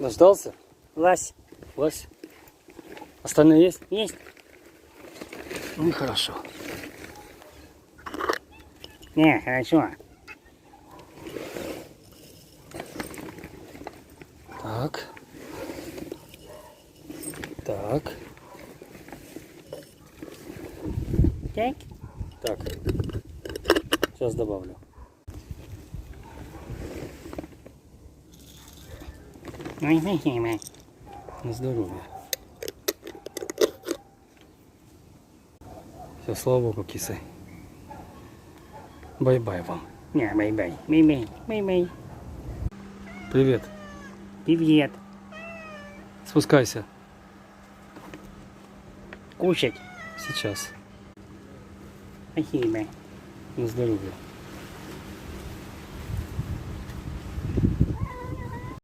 Дождался? Лазь. Лась? Остальные есть? Есть? Ну и хорошо. Не, хорошо. Так. Так. Так. Так. Сейчас добавлю. Ой, спасибо. На здоровье. Все, слава богу, кисы. Бай-бай вам. Не, бай-бай. Бай-бай. Бай-бай. Привет. Привет. Спускайся. Кушать. Сейчас. Спасибо. На здоровье.